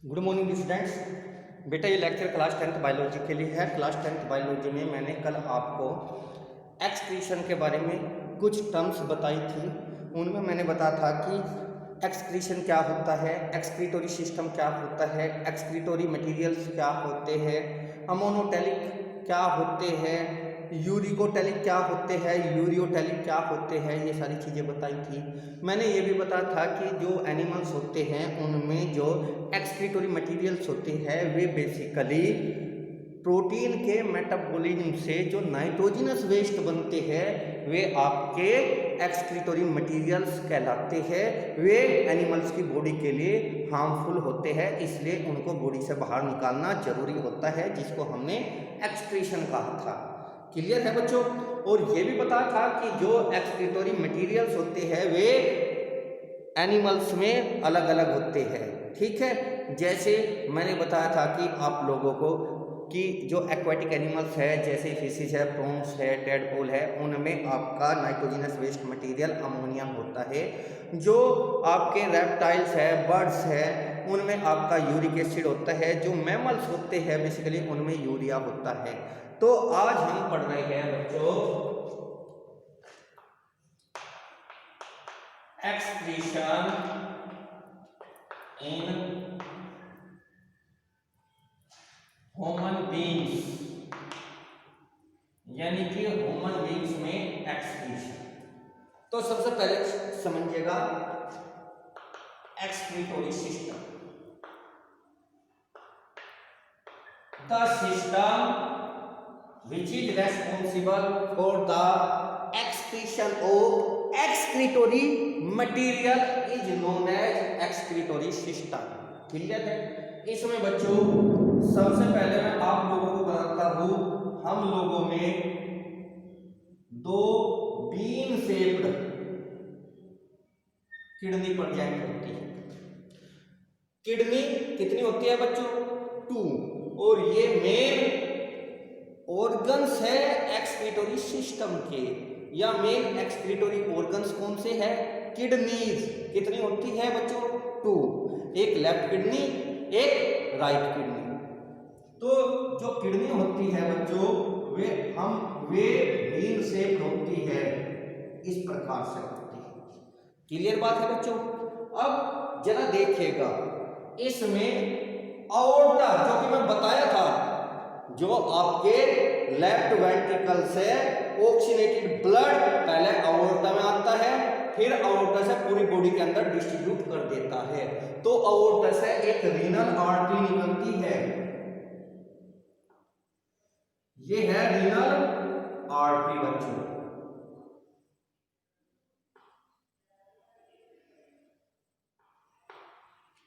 Good morning students. बेटा ये lecture class 10th biology के लिए है। क्लास 10th बायोलॉजी में मैंने कल आपको एक्सक्रीशन के बारे में कुछ टर्म्स बताई थी। उनमें मैंने बताया था कि एक्सक्रीशन क्या होता है, एक्सक्रीटोरी सिस्टम क्या होता है, एक्सक्रीटोरी मटेरियल्स क्या होते हैं, अमोनोटेलिक क्या होते हैं, यूरिकोटेलिक क्या होते हैं, यूरियोटेलिक क्या होते हैं, ये सारी चीज़ें बताई थी। मैंने ये भी बताया था कि जो एनिमल्स होते हैं उनमें जो एक्सक्रीटोरी मटेरियल्स होते हैं वे बेसिकली प्रोटीन के मेटाबॉलिज्म से जो नाइट्रोजनस वेस्ट बनते हैं वे आपके एक्सक्रीटोरी मटेरियल्स कहलाते हैं। वे एनिमल्स की बॉडी के लिए हार्मफुल होते हैं, इसलिए उनको बॉडी से बाहर निकालना जरूरी होता है, जिसको हमने एक्सक्रीशन कहा था। क्लियर है बच्चों? और ये भी बताया था कि जो एक्सक्रीटोरी मटेरियल्स होते हैं वे एनिमल्स में अलग अलग होते हैं। ठीक है, जैसे मैंने बताया था कि आप लोगों को कि जो एक्वाटिक एनिमल्स है जैसे फिशेज है, प्रॉन्स है, टेडपोल है, उनमें आपका नाइट्रोजनस वेस्ट मटेरियल अमोनिया होता है। जो आपके रेप्टाइल्स है, बर्ड्स है, उनमें आपका यूरिक एसिड होता है। जो मैमल्स होते हैं बेसिकली उनमें यूरिया होता है। तो आज हम पढ़ रहे हैं बच्चों एक्सक्रीशन इन ह्यूमन बीइंग्स, यानी कि ह्यूमन बीइंग्स में एक्सक्रीशन। तो सबसे पहले समझिएगा एक्सक्रीटोरी system. The system which is responsible for the excretion of excretory material is known as excretory system। Clear है? इसमें बच्चों सबसे पहले मैं आप लोगों को बताता हूं, हम लोगों में दो बीन शेप्ड किडनी प्रेजेंट होती है। किडनी कितनी होती है बच्चों? 2। और ये मेन ऑर्गन्स है एक्सक्रीटोरी सिस्टम के, या मेन एक्सक्रीटोरी ऑर्गन्स कौन से है? किडनीज। कितनी होती है बच्चों? 2। एक लेफ्ट किडनी, एक राइट किडनी। तो जो किडनी होती है बच्चों वे बीन शेप होती है, इस प्रकार से होती है। क्लियर बात है बच्चों? अब जरा देखिएगा, इसमें अओर्टा जो कि मैं बताया था, जो आपके लेफ्ट वेंट्रिकल से ऑक्सीनेटेड ब्लड पहले अओर्टा में आता है, फिर अओर्टा से पूरी बॉडी के अंदर डिस्ट्रीब्यूट कर देता है। तो अओर्टा से एक रीनल आर्टरी निकलती है, ये है रीनल आर्टरी बच्चों।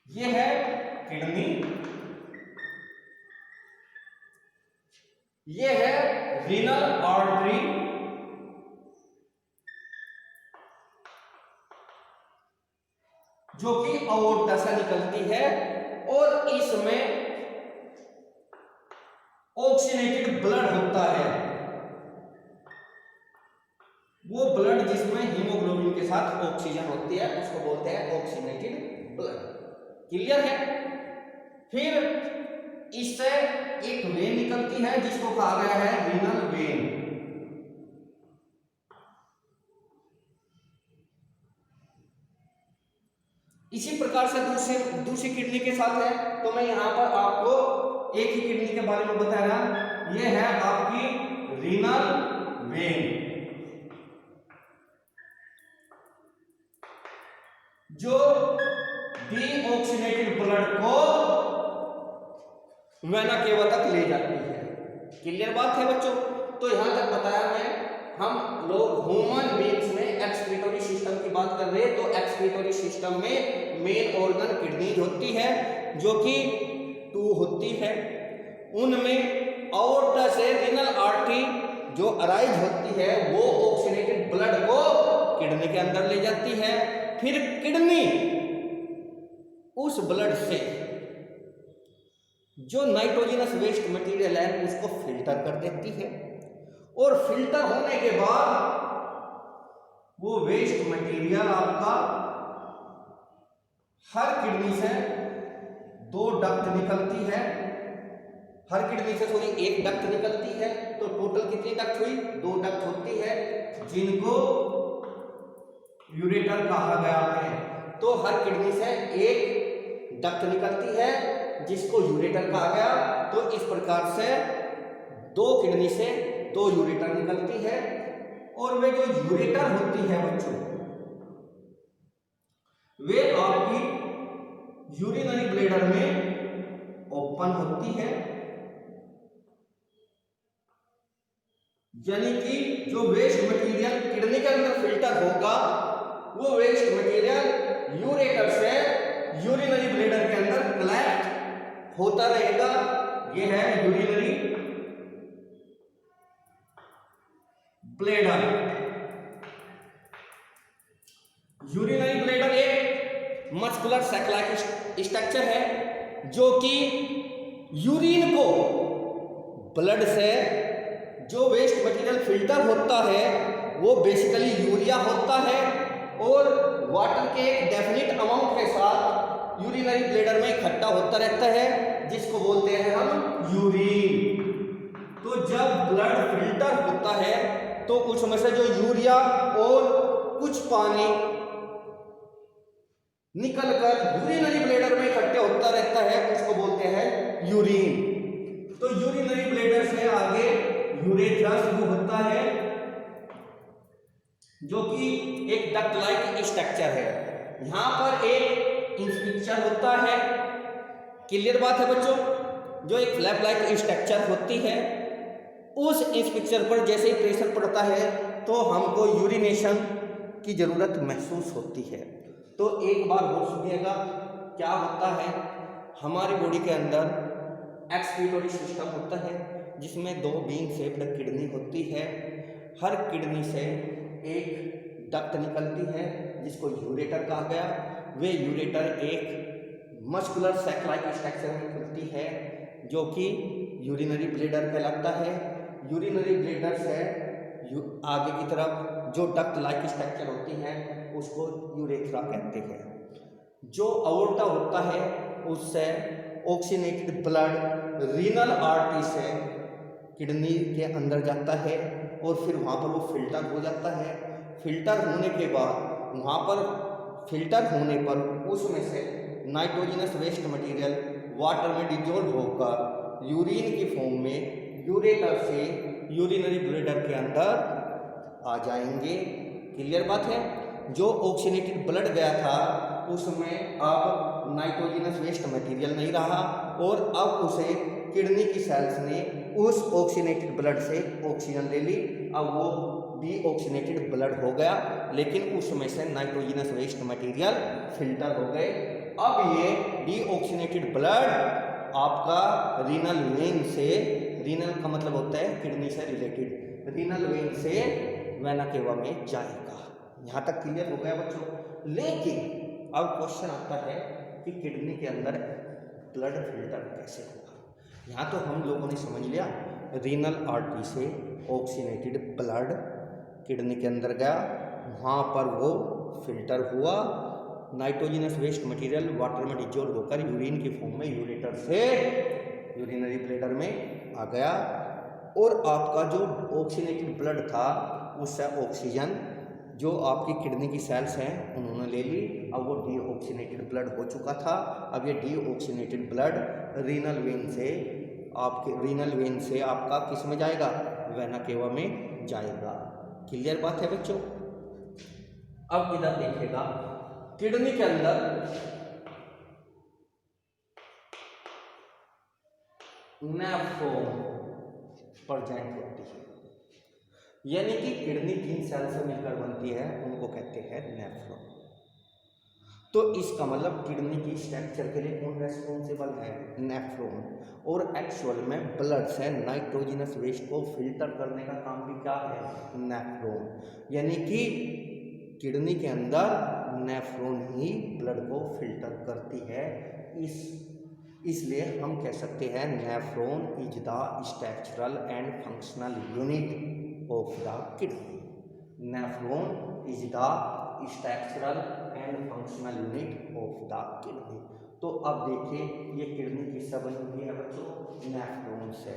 ये है किडनी, ये है रीनल आर्टरी, जो कि अओर्टा से निकलती है, और इसमें ऑक्सीनेटेड ब्लड होता है। वो ब्लड जिसमें हीमोग्लोबिन के साथ ऑक्सीजन होती है उसको बोलते हैं ऑक्सीनेटेड ब्लड। क्लियर है? फिर इससे एक वेन निकलती है जिसको कहा गया है रीनल वेन। इसी प्रकार से दूसरी किडनी के साथ है। तो मैं यहां पर आपको एक ही किडनी के बारे में बता रहा, ये है आपकी रीनल वेन, जो डीऑक्सीनेटेड ब्लड को वेना केवा तक ले जाती है। क्लियर बात है बच्चों? तो यहां तक बताया मैं, हम लोग ह्यूमन बीइंग्स में एक्सक्रीटोरी सिस्टम की बात कर रहे हैं। तो एक्सक्रीटोरी सिस्टम में मेन ऑर्गन किडनी होती है, जो कि 2 होती है। उनमें अओर्टा से रीनल आर्टरी जो अराइज होती है वो ऑक्सीनेटेड ब्लड को किडनी के अंदर ले जाती है। फिर किडनी उस ब्लड से जो नाइट्रोजनस वेस्ट मटेरियल है उसको फिल्टर कर देती है, और फिल्टर होने के बाद वो वेस्ट मटेरियल आपका हर किडनी से 2 डक्ट निकलती है, हर किडनी से सॉरी 1 डक्ट निकलती है, तो टोटल कितनी डक्ट हुई? 2 डक्ट होती है, जिनको यूरेटर कहा गया है। तो हर किडनी से 1 डक्ट निकलती है जिसको यूरेटर कहा गया। तो इस प्रकार से 2 किडनी से 2 यूरेटर निकलती है, और वे जो यूरेटर होती है बच्चों, वे आपकी यूरिनरी ब्लैडर में ओपन होती है, यानी कि जो वेस्ट मटेरियल किडनी के अंदर फिल्टर होगा वो वेस्ट मटेरियल यूरेटर से यूरिनरी ब्लैडर के अंदर कलेक्ट होता रहेगा। ये है यूरिनरी ब्लैडर। यूरिनरी ब्लैडर एक मस्कुलर सैक स्ट्रक्चर है जो कि यूरिन को ब्लड से जो वेस्ट मटेरियल फिल्टर होता है वो बेसिकली यूरिया होता है, और वाटर के एक डेफिनिट अमाउंट के साथ यूरिनरी ब्लैडर में इकट्ठा होता रहता है, जिसको बोलते हैं हम यूरिन। तो जब ब्लड फिल्टर होता है तो उसमें से जो यूरिया और कुछ पानी निकलकर यूरिनरी ब्लैडर में इकट्ठे होता रहता है, उसको बोलते हैं यूरिन। तो यूरिनरी ब्लैडर से आगे यूरेथ्रा शुरू होता है, जो कि एक डक्ट लाइक स्ट्रक्चर है। यहां पर एक इंस्पिक्चर होता है, क्लियर बात है बच्चों। जो एक फ्लैप लाइक स्ट्रक्चर होती है, उस इंस्पिक्चर पर जैसे ही प्रेशर पड़ता है तो हमको यूरिनेशन की जरूरत महसूस होती है। तो एक बार और सुनिएगा क्या होता है। हमारी बॉडी के अंदर एक्सक्रीटोरी सिस्टम होता है जिसमें 2 बीन शेप्ड किडनी होती है। हर किडनी से एक डक्ट निकलती है जिसको यूरेटर कहा गया। वे यूरेटर एक मस्कुलर सैक लाइक स्ट्रक्चर में खुलती है जो कि यूरिनरी ब्लैडर कहलाता है। यूरिनरी ब्लैडर से आगे की तरफ जो डक्ट लाइक स्ट्रक्चर होती है उसको यूरेथ्रा कहते हैं। जो अओर्टा होता है उससे ऑक्सीनेटेड ब्लड रीनल आर्टरी से किडनी के अंदर जाता है और फिर वहाँ पर वो फिल्टर हो जाता है। फिल्टर होने के बाद वहाँ पर फिल्टर होने पर उसमें से नाइट्रोजनस वेस्ट मटेरियल वाटर में डिजोल्व होकर यूरिन की फॉर्म में यूरेटर से यूरिनरी ब्लैडर के अंदर आ जाएंगे। क्लियर बात है। जो ऑक्सीनेटेड ब्लड गया था उसमें अब नाइट्रोजनस वेस्ट मटेरियल नहीं रहा और अब उसे किडनी की सेल्स ने उस ऑक्सीनेटेड ब्लड से ऑक्सीजन ले ली। अब वो डीऑक्सीनेटेड ब्लड हो गया, लेकिन उसमें से नाइट्रोजनस वेस्ट मटेरियल फिल्टर हो गए। अब ये डीऑक्सीनेटेड ब्लड आपका रीनल वेन से, रीनल का मतलब होता है किडनी से रिलेटेड, रीनल वेन से वेना केवा में जाएगा। यहाँ तक क्लियर हो गया बच्चों। लेकिन अब क्वेश्चन आता है कि किडनी के अंदर ब्लड फिल्टर कैसे होगा। यहाँ तो हम लोगों ने समझ लिया रीनल आर्टरी से ऑक्सीनेटेड ब्लड किडनी के अंदर गया, वहाँ पर वो फिल्टर हुआ, नाइट्रोजनस वेस्ट मटेरियल वाटर में डिजोल्व होकर यूरिन की फॉर्म में यूरेटर से यूरिनरी ब्लैडर में आ गया और आपका जो ऑक्सीनेटेड ब्लड था उससे ऑक्सीजन जो आपकी किडनी की सेल्स हैं उन्होंने ले ली। अब वो डीऑक्सीनेटेड ब्लड हो चुका था। अब ये डीऑक्सीनेटेड ब्लड रीनल वेन से आपका किस में जाएगा, वेना केवा में जाएगा। क्लियर बात है बच्चों। अब इधर देखिएगा किडनी के अंदर नेफ्रॉन प्रेजेंट होती है, यानी कि किडनी 3 सेल से मिलकर बनती है, उनको कहते हैं नेफ्रॉन। तो इसका मतलब किडनी की स्ट्रक्चर के लिए कौन रेस्पॉन्सिबल है, नेफ्रॉन। और एक्चुअल में ब्लड से नाइट्रोजनस वेस्ट को फिल्टर करने का काम भी क्या है, नेफ्रॉन। यानी कि किडनी के अंदर नेफ्रॉन ही ब्लड को फिल्टर करती है। इसलिए हम कह सकते हैं nephron is the structural and functional unit of the kidney. Nephron is the structural and functional unit of the kidney. तो अब देखिए ये किडनी किससे बनी हुई है बच्चों, नेफ्रॉन से।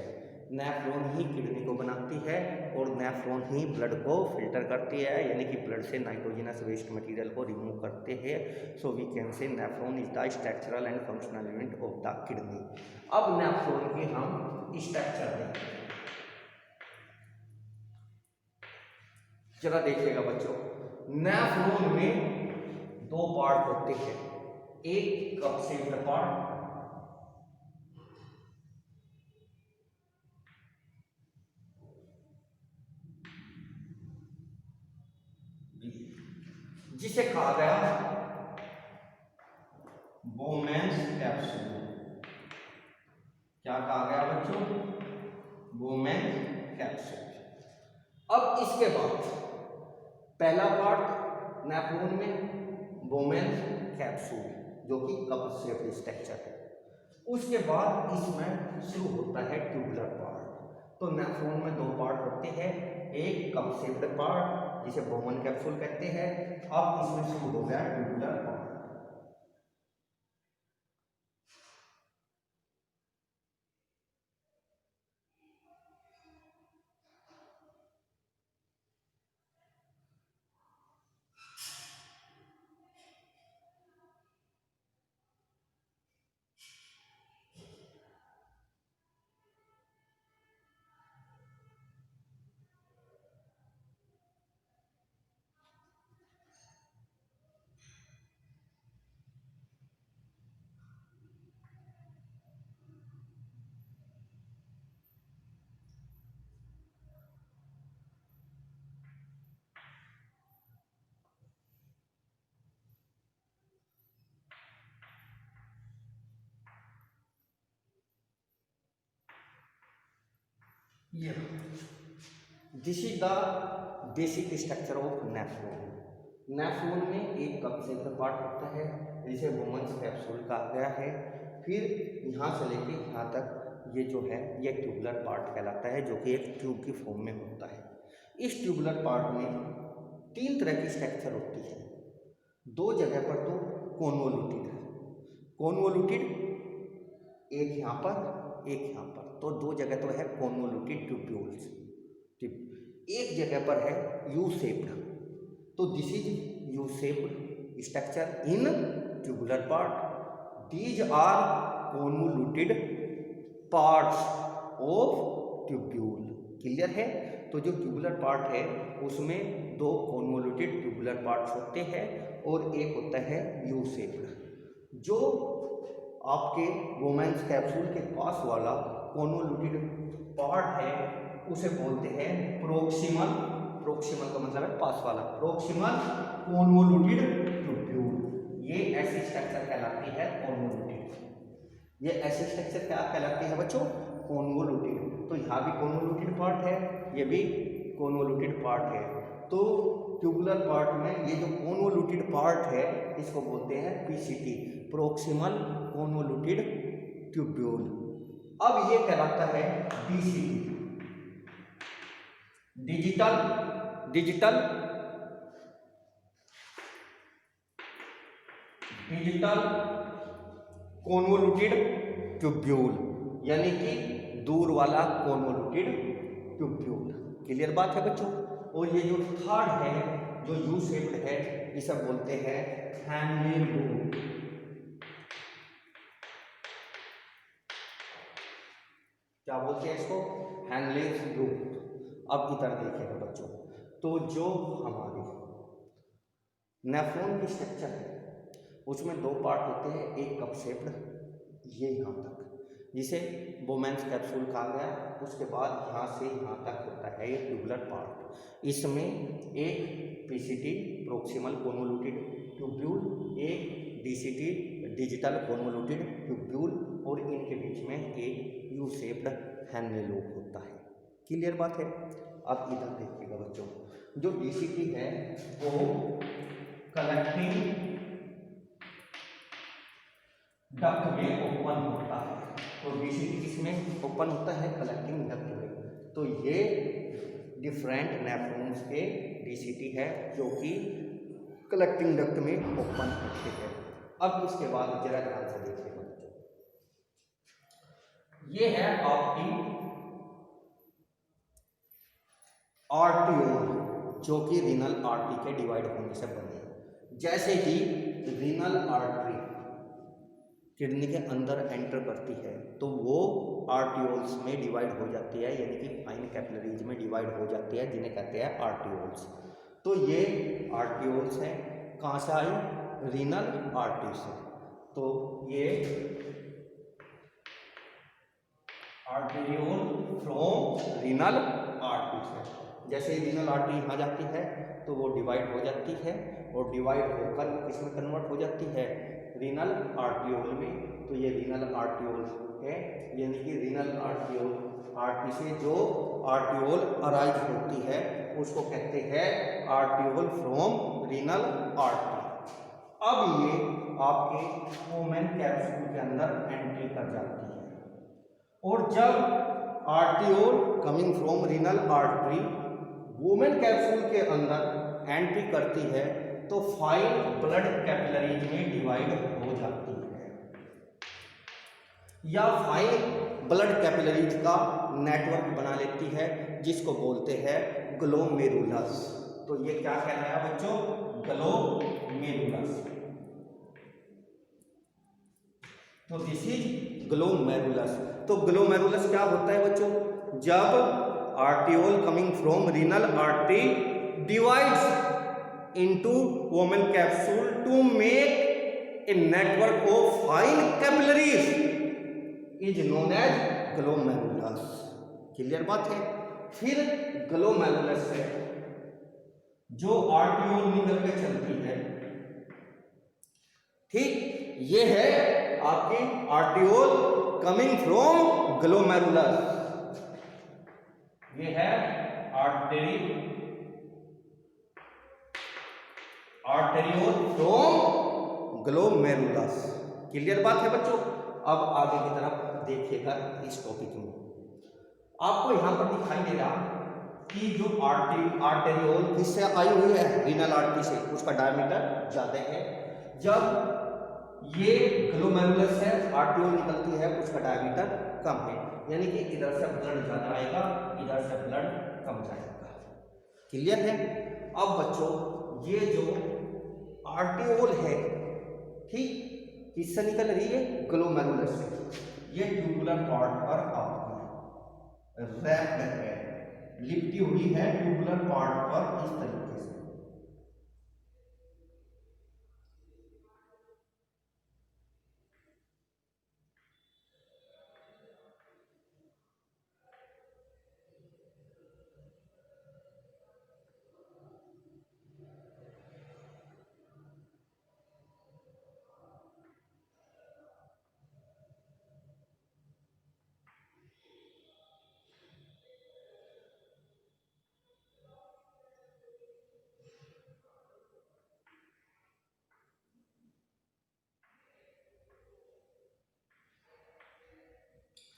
नेफ्रॉन ही किडनी को बनाती है और नेफ्रॉन ही ब्लड को फिल्टर करती है, यानी कि ब्लड से नाइट्रोजनस वेस्ट मटेरियल को रिमूव करते हैं। So we can say nephron is the structural and functional unit of the kidney. अब नेफ्रॉन के हम स्ट्रक्चर देखें, जरा देखिएगा बच्चों। नेफ्रॉन में दो पार्ट होते हैं, एक कप शेप्ड पार्ट जिसे कहा गया बोमेन्स कैप्सूल। क्या कहा गया बच्चों, बोमेन्स कैप्सूल। अब इसके बाद पहला पार्ट नेफ्रॉन में बोमेन्स कैप्सूल जो कि कप शेप्ड स्ट्रक्चर है। उसके बाद इसमें शुरू होता है ट्यूबुलर पार्ट। तो नेफ्रॉन में दो पार्ट होते हैं, एक कप शेप्ड पार्ट जिसे बोमेन कैप्सूल कहते हैं। अब इसमें शुरू हो गया tubular part. This is the basic structure of nephron. Nephron में एक कप शेप्ड पार्ट होता है जिसे बोमेन्स कैप्सूल कहा गया है। फिर यहाँ से लेके यहाँ तक ये जो है ये ट्यूबुलर पार्ट कहलाता है, जो कि एक ट्यूब की फॉर्म में होता है। इस ट्यूबुलर पार्ट में तीन तरह की स्ट्रक्चर होती है। दो जगह पर तो कॉन्वोल्यूटेड है, कॉन्वोल्यूटेड एक यहाँ पर एक यहाँ पर, तो दो जगह तो है कॉन्वोल्यूटेड ट्यूब्यूल्स। एक जगह पर है यू शेप्ड, तो this is U shaped structure in tubular part. These are convoluted parts of tubule. Clear है? तो जो ट्यूबुलर पार्ट है उसमें दो कॉन्वोल्यूटेड ट्यूबुलर पार्ट्स होते हैं और एक होता है यू शेप्ड। जो आपके बोमेन्स कैप्सूल के पास वाला कॉन्वोल्यूटेड पार्ट है उसे बोलते हैं प्रोक्सिमल। प्रोक्सिमल का मतलब है पास वाला, प्रोक्सिमल कॉन्वोल्यूटेड ट्यूब्यूल। ये ऐसी स्ट्रक्चर कहलाती है कॉन्वोल्यूटेड। ये ऐसी स्ट्रक्चर क्या कहलाती है बच्चों, कॉन्वोल्यूटेड। तो यहाँ भी कॉन्वोल्यूटेड पार्ट है, ये भी कॉन्वोल्यूटेड पार्ट है। तो ट्यूबुलर पार्ट में ये जो कॉन्वोल्यूटेड पार्ट है इसको बोलते हैं पीसीटी, प्रोक्सिमल कॉन्वोल्यूटेड ट्यूब्यूल। अब ये कहलाता है DCT, digital digital digital convoluted tubule, यानी कि दूर वाला कॉन्वोल्यूटेड ट्यूब्यूल। क्लियर बात है बच्चों? और ये जो थर्ड है जो यू शेप्ड है इसे बोलते हैं हैनले लूप। क्या बोलते हैं इसको, हैनले लूप। अब इधर देखिएगा बच्चों, तो जो हमारी नेफ्रॉन की स्ट्रक्चर है उसमें दो पार्ट होते हैं, एक कप शेप्ड ये यहाँ तक जिसे बोमेन्स कैप्सूल कहा गया। उसके बाद यहाँ से यहाँ तक होता है ये ट्यूबुलर पार्ट। इसमें एक पीसीटी प्रोक्सिमल कॉन्वोल्यूटेड ट्यूब्यूल, एक डीसीटी डिजिटल कॉन्वोल्यूटेड ट्यूब्यूल और इनके बीच में एक यू शेप्ड हैनले लूप होता है। क्लियर बात है? अब इधर देखिएगा बच्चों, जो डीसीटी है वो कलेक्टिंग डक्ट में ओपन होता है। तो डीसीटी किसमें ओपन होता है, कलेक्टिंग डक्ट में। तो ये डिफरेंट नेफ्रॉन्स के डीसीटी है जो कि कलेक्टिंग डक्ट में ओपन होते हैं। अब इसके बाद जरा ध्यान से देखिएगा, ये है आपकी आर्टियोल, जो कि रीनल आर्टरी के डिवाइड होने से बनी है। जैसे ही रीनल आर्टरी किडनी के अंदर एंटर करती है तो वो आर्टियोल्स में डिवाइड हो जाती है, यानी कि फाइन कैपिलरीज में डिवाइड हो जाती है, जिन्हें कहते हैं आर्टियोल्स। तो ये आर्टियोल्स हैं, कहाँ से आई? रीनल आर्टरी से। तो ये आर्टेरियोल फ्रॉम रीनल आर्टरी से, जैसे ही रीनल आर्टरी यहाँ जाती है तो वो डिवाइड हो जाती है, और डिवाइड होकर किसमें कन्वर्ट हो जाती है? रीनल आर्टियोल में। तो ये रीनल आर्टियोल है, यानी कि रीनल आर्टियोल आर्टरी से जो आर्टियोल अराइज होती है उसको कहते हैं आर्टियोल फ्रॉम रीनल आर्टरी। अब ये आपके वोमेन कैप्सूल के अंदर एंट्री कर जाती है, और जब arteriole coming from renal artery women capsule के अंदर एंट्री करती है तो फाइन ब्लड कैपिलरीज में डिवाइड हो जाती है, या फाइन ब्लड कैपिलरीज का नेटवर्क बना लेती है, जिसको बोलते हैं ग्लोमेरुलस। तो ये क्या कहलाया बच्चों? ग्लोमेरुलस। तो दिस इज ग्लोमेरुलस। तो ग्लोमेरुलस क्या होता है बच्चों? जब arteriole coming from renal artery divides into Bowman capsule to make a network of fine capillaries is known as glomerulus. Clear बात है? फिर ग्लोमेरुलस से जो आर्टियोल निकल के चलती है, ठीक, ये है आपकी आर्टियोल कमिंग फ्रॉम ग्लोमेरुलस। ये है आर्टेरियोल फ्रॉम ग्लोमेरुलस। क्लियर बात है बच्चों? अब आगे की तरफ देखिएगा इस टॉपिक में। आपको यहां पर दिखाई दे रहा कि जो आर्टेरियोल किससे आई हुई है? रीनल आर्टरी से। उसका डायमीटर ज्यादा है। जब ये ग्लोमेरुलस है, आर्टियोल निकलती है, उसका डायमीटर कम है, यानी कि इधर से ब्लड ज्यादा आएगा, इधर से ब्लड कम जाएगा। क्लियर है? अब बच्चों ये जो आर्टियोल है, ठीक, किससे निकल रही है? ग्लोमेरुलस से। ये ट्यूबुलर पार्ट पर आपकी रैप्ड है, लिपटी हुई है ट्यूबुलर पार्ट पर इस तरीके से।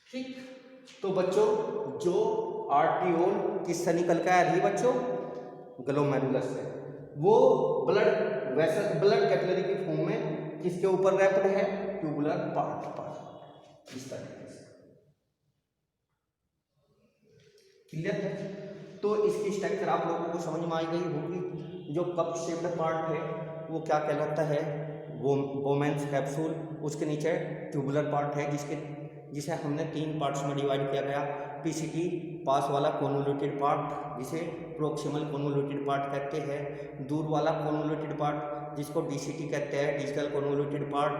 ठीक, तो बच्चों जो आर्टियोल किससे निकल के आ रही है बच्चों? ग्लोमेरुलस से। वो ब्लड वेसल, ब्लड कैपिलरी की फॉर्म में किसके ऊपर रैप्ड है? ट्यूबुलर पार्ट पर, इस तरीके से। क्लियर है? तो इसकी स्ट्रक्चर आप लोगों को समझ में आई गई होगी। जो कप शेप्ड पार्ट है वो क्या कहलाता है? Women's capsule. उसके नीचे ट्यूबुलर पार्ट है, जिसे हमने 3 पार्ट्स में डिवाइड किया गया। पीसीटी पास वाला कोन्वोल्यूटेड पार्ट, जिसे प्रोक्सिमल कोन्वोल्यूटेड पार्ट कहते हैं। दूर वाला कोन्वोल्यूटेड पार्ट, जिसको डीसीटी कहते हैं, डिजिटल कोन्वोल्यूटेड पार्ट,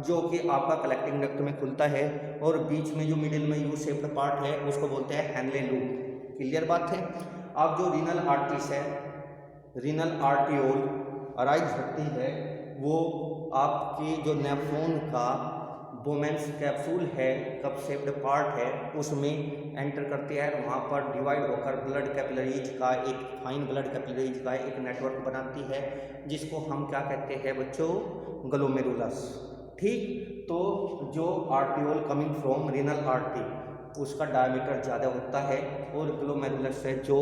जो कि आपका कलेक्टिंग डक्ट में खुलता है। और बीच में जो मिडिल में यू शेप्ड पार्ट है उसको बोलते हैं हैनले लूप। क्लियर बात है? अब जो रीनल आर्टरीज है, रीनल आर्टियोल अराइज होती है, वो आपकी जो नेफ्रॉन का वोमेन्स कैप्सूल है, कप शेप्ड पार्ट है, उसमें एंटर करती है। वहाँ पर डिवाइड होकर ब्लड कैपिलरीज का, एक फाइन ब्लड कैपिलरीज का एक नेटवर्क बनाती है, जिसको हम क्या कहते हैं बच्चों? ग्लोमेरुलस। ठीक, तो जो arteriole coming from renal artery उसका डायमीटर ज़्यादा होता है और ग्लोमेरुलस से जो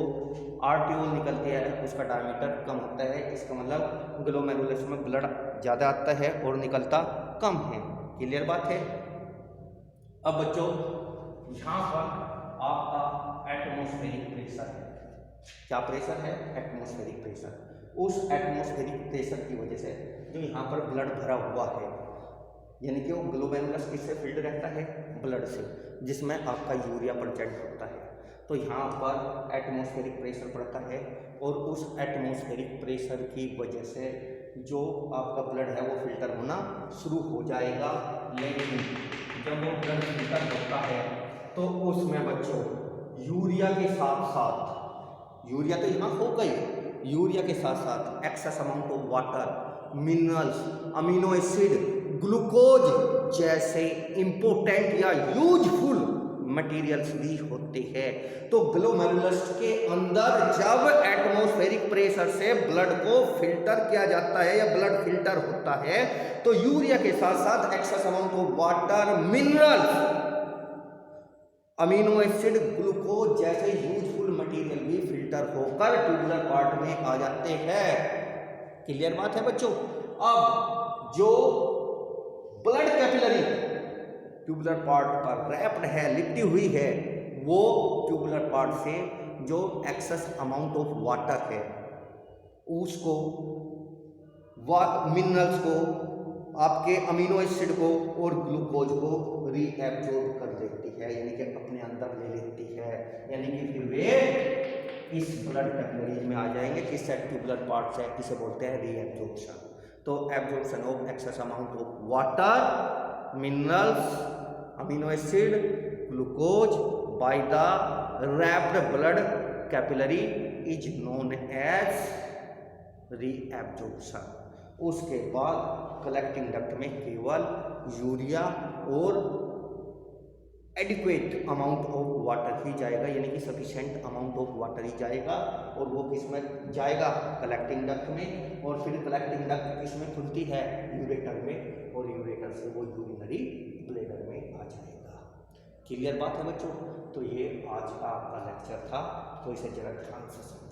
आर्टियोल निकलती है उसका डायमीटर कम होता है। इसका मतलब ग्लोमेरुलस में ब्लड ज़्यादा आता है और निकलता कम है। क्लियर बात है। अब बच्चों यहाँ पर आपका एटमॉस्फेरिक प्रेशर है। क्या प्रेशर है? Atmospheric pressure. उस एटमॉस्फेरिक प्रेशर की वजह से जो यहाँ पर ब्लड भरा हुआ है, यानी कि वो ग्लोमेरुलस किससे फिल्ड रहता है? ब्लड से, जिसमें आपका यूरिया प्रेजेंट होता है। तो यहाँ पर एटमॉस्फेरिक प्रेशर पड़ता है और उस एटमॉस्फेरिक प्रेशर की वजह से जो आपका ब्लड है वो फिल्टर होना शुरू हो जाएगा। लेकिन जब वो ब्लड फिल्टर होता है तो उसमें बच्चों यूरिया के साथ साथ, यूरिया तो यहाँ हो गई, यूरिया के साथ साथ access amount of water, minerals, amino acid, glucose जैसे इंपोर्टेंट या यूजफुल मटेरियल्स भी होते हैं। तो ग्लोमेरुलस के अंदर जब एटमॉस्फेरिक प्रेशर से ब्लड को फिल्टर किया जाता है या ब्लड फिल्टर होता है तो यूरिया के साथ साथ access amount of water, minerals, amino acid, glucose जैसे यूजफुल मटेरियल भी फिल्टर होकर ट्यूबुलर पार्ट में आ जाते हैं। क्लियर बात है बच्चों। अब जो ब्लड कैपिलरी ट्यूबुलर पार्ट पर रैप्ड है, लिपटी हुई है, वो ट्यूबुलर पार्ट से जो एक्सेस अमाउंट ऑफ वाटर है उसको, मिनरल्स को, आपके अमीनो एसिड को और ग्लूकोज को रीएब्जॉर्ब कर लेती है, यानी कि अपने अंदर ले लेती है। यानी कि फिर वे इस ब्लड कैपिलरीज में आ जाएंगे। किससे? ट्यूबुलर पार्ट से। किसे बोलते हैं? रीएब्जॉर्प्शन। तो absorption of excess amount of water, minerals, amino acid, glucose by the wrapped blood capillary is known as reabsorption. उसके बाद कलेक्टिंग डक्ट में केवल यूरिया और एडिक्वेट अमाउंट ऑफ वाटर ही जाएगा, यानी कि सफिशिएंट अमाउंट ऑफ वाटर ही जाएगा। और वो किस में जाएगा? कलेक्टिंग डक्ट में। और फिर कलेक्टिंग डक्ट किस में खुलती है? यूरेटर में। और यूरेटर से वो यूरिनरी ब्लैडर में आ जाएगा। क्लियर बात है बच्चों। तो ये आज का आपका लेक्चर था, तो इसे जरा ध्यान से समझिए।